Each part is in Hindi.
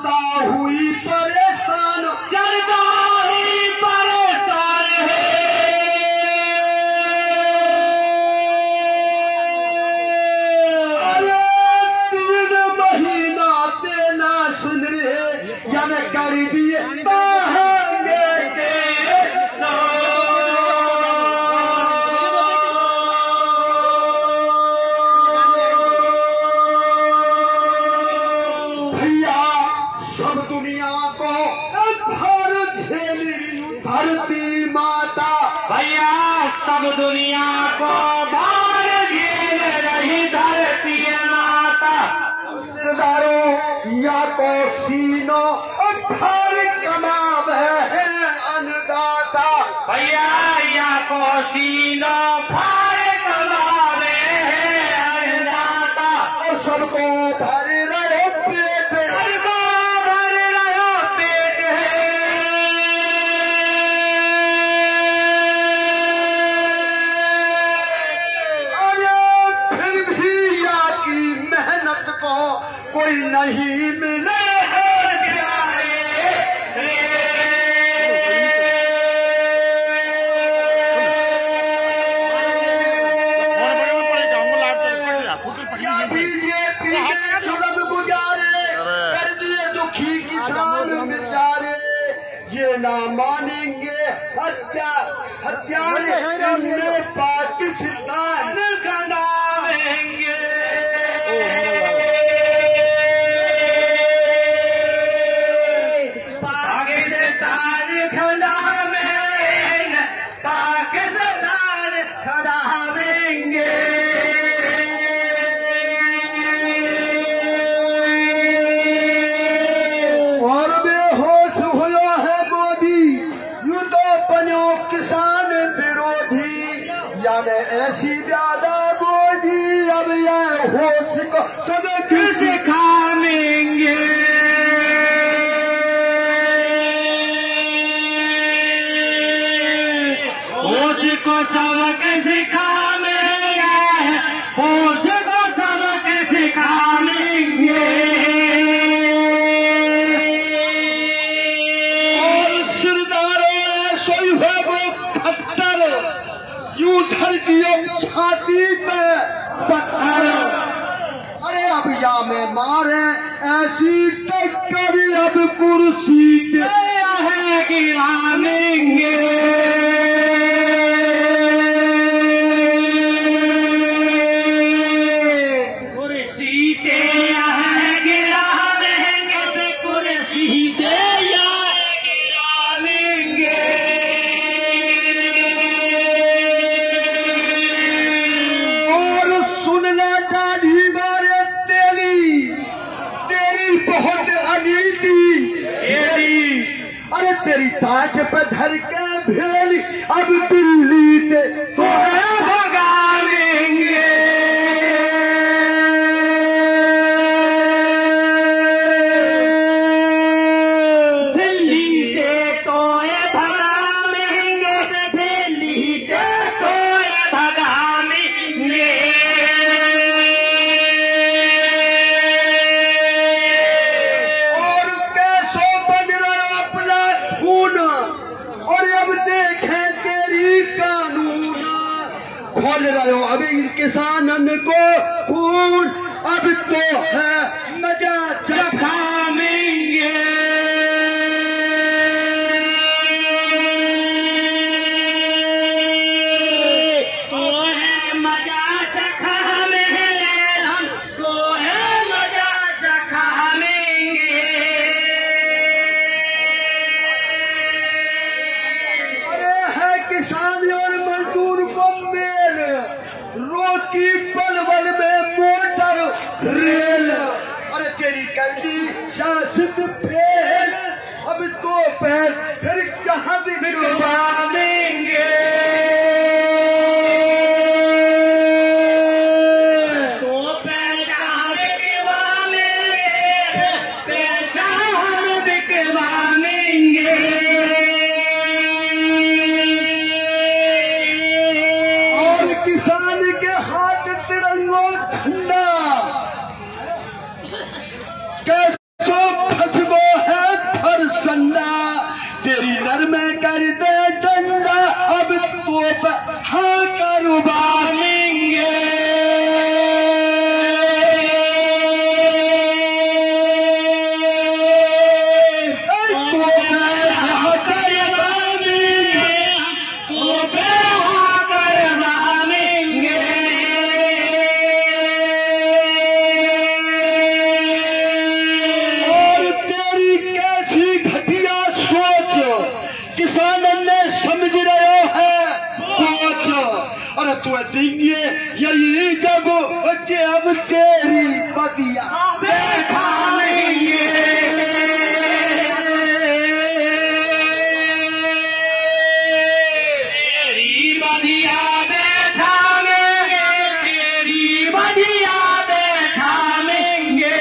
जनता हुई परेशान, जनता ही परेशान है। अरे 3 महीना से ना सुन रहे, जन कर दिए कहेंगे के भैया सब दुनिया को भार झेली धरती माता, भैया सब दुनिया को भार झेल रही धरती माता। सरदारों या तो सीनो भार कमावे है अन्नदाता, भैया या को सीनो भार कमावे है अन्नदाता। और सबको भर रहे पेट, सबको भर रहो पेट है। अरे फिर भी या की मेहनत को कोई नहीं मिले है प्यारे। बीजेपी के जुल्म गुजारे कर दिए दुखी किसान बेचारे, ये ना मानेंगे हत्यारे इनमें पाकिस्तान गंडावेंगे। पाकिस्तान खंडावेंगे, पाकिस्तान खंडावेंगे। और बेहोश हुआ है मोदी, यूं तो बनो किसान विरोधी, यानी ऐसी ज्यादा मोदी अब यह होश को सब किसी सिखाएंगे। होश को सबक सिखाएंगे, होश को सबक सिखाएंगे। और सरदारों सोई है वो खट्टर, यूं धर दियो छाती पे पत्थर। अरे अब या में मारे ऐसी टक्कर, अब कुर्सी पे है गिराएंगे। कुर्सी ते है गिराएंगे, कुर्सी ते गिराएंगे। और सुनना दाढ़ी मारे तेरी तेरी बहुत अनीति, अरे तेरी ताक पे धर के भेली अब दिल्ली ते तो भगाएंगे। दिल्ली से तो भगाएंगे, दिल्ली से तो भगाएंगे। और कैसो बन रहा अपना खून, और अब देखें तेरी कानून, खोल रहे हो अभी किसानन को खून, अब तो है मजा चखाएंगे। तो है मजा चखाएंगे, हमको है मजा चखाएंगे। अरे है किसान और मजदूर को मेल, रोकी पलवल में मोटर रेल, अरे तेरी कर दी शासित फेल, अब तो पैर फिर जहां भी बिकवाएंगे। तो पैसा बिकवाएंगे, पैसा हम बिकवाएंगे। और किसान के हाथ तिरंगा झंडा कैसो फसगो देंगे यही जब तेरी बदिया देखाएंगे। तेरी बदिया देखाएंगे, तेरी बदिया देखाएंगे।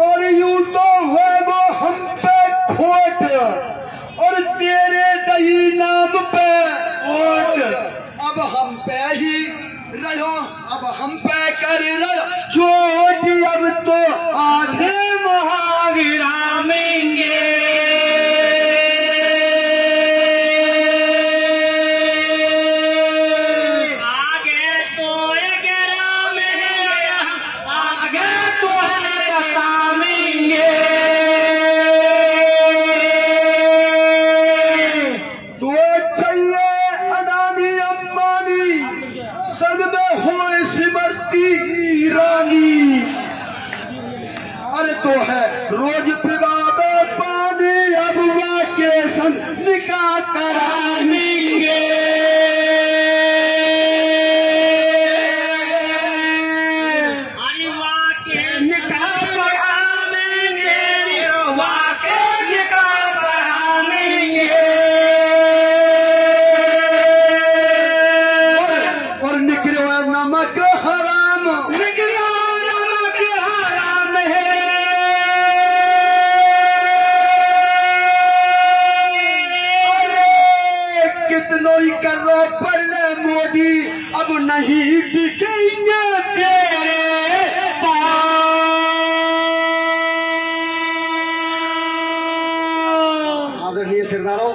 और यूं तो है वो हम पे खोट और तेरे दही नाम पे वोट। अब हम पे ही रहो, अब हम पे कर रहो चोट, अब तो आधे महाविरामेंगे। आगे तो एक राम है, आगे तो है बताएंगे। तो चाहिए अडानी अंबानी संग में हो सिमरती ईरानी। अरे तो है रोज पिवा में पानी, अब वाके संग निकाह कराएंगे। अरे वाके निकाह कराएंगे, वाके निकाह कराएंगे। और निकलो नमक हराम, निकलो नमक हराम है। अरे कितनों ही करो पल्ले मोदी, अब नहीं दिखेंगे तेरे पाँव। आदरणीय सरदारों,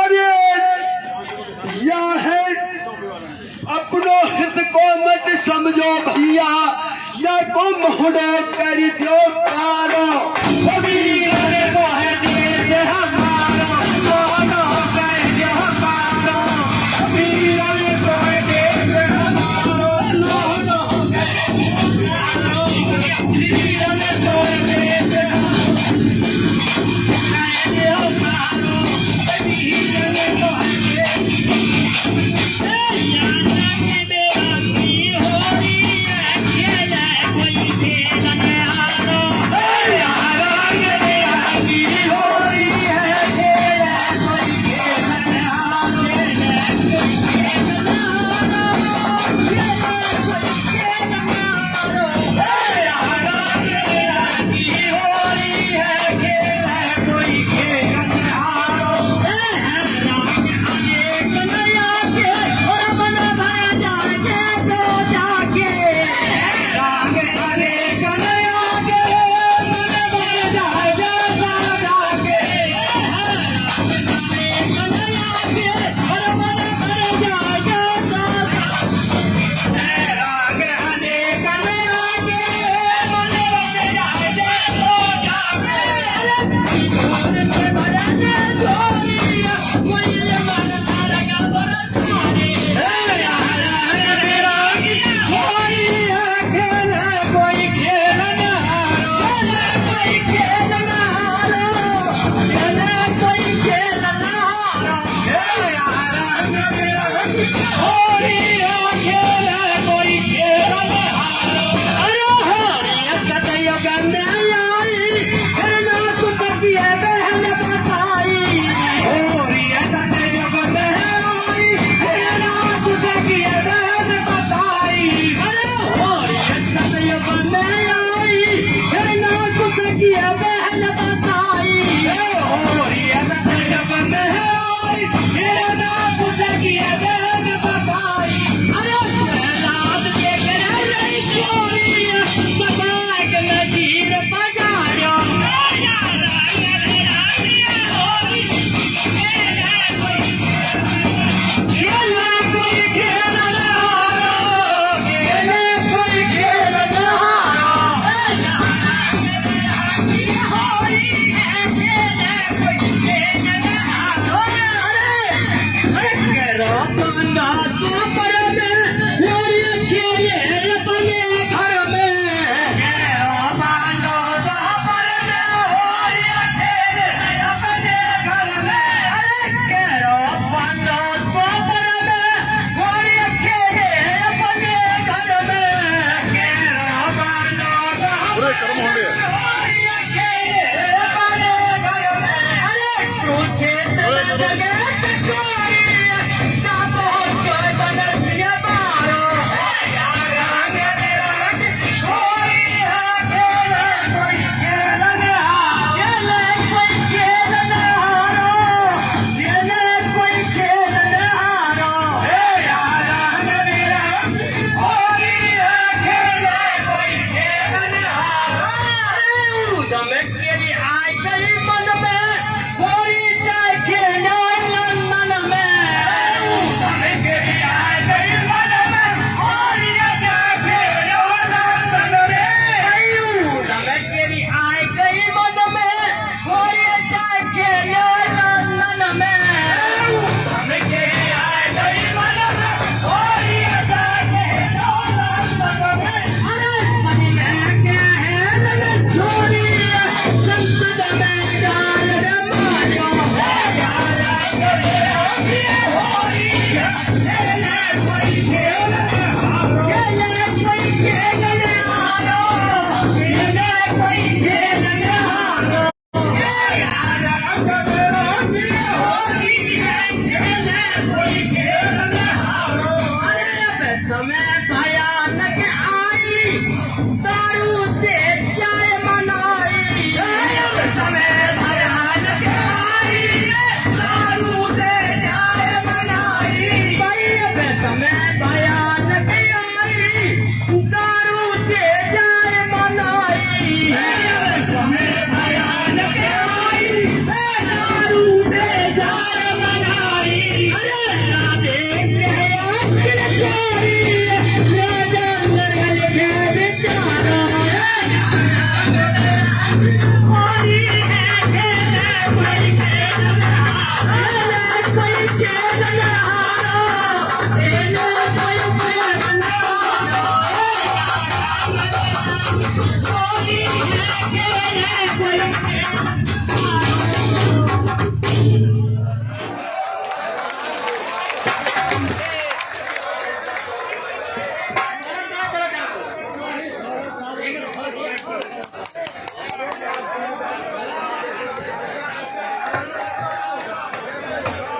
अरे यह है अपनो हित को मत समझो भैया, या तो मोहड़े कर दो कारो। वीर को है देश हमारा, दोनों कर दो पारो। वीर को है देश हमारा, दोनों कर दो पारो। वीर को है देश हमारा, कर दो पारो। वीर को है देश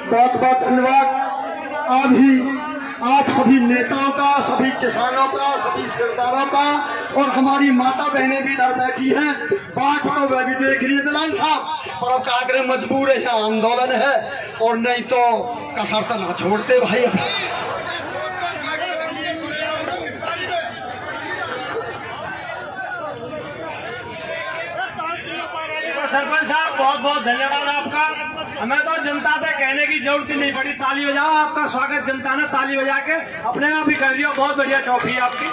बहुत बहुत धन्यवाद। आप सभी नेताओं का, सभी किसानों का, सभी सरदारों का, और हमारी माता बहनें भी इधर बैठी हैं। बात तो वह भी देख रही है दलाल साहब, पर अब कांग्रेस मजबूर है, यहाँ आंदोलन है, और नहीं तो कसर तो ना छोड़ते भाई। सरपंच साहब बहुत बहुत धन्यवाद आपका। हमें तो जनता से कहने की जरूरत ही नहीं पड़ी, ताली बजाओ। आपका स्वागत जनता ने ताली बजा के अपने आप ही कर दिया। बहुत बढ़िया ट्रॉफी आपकी।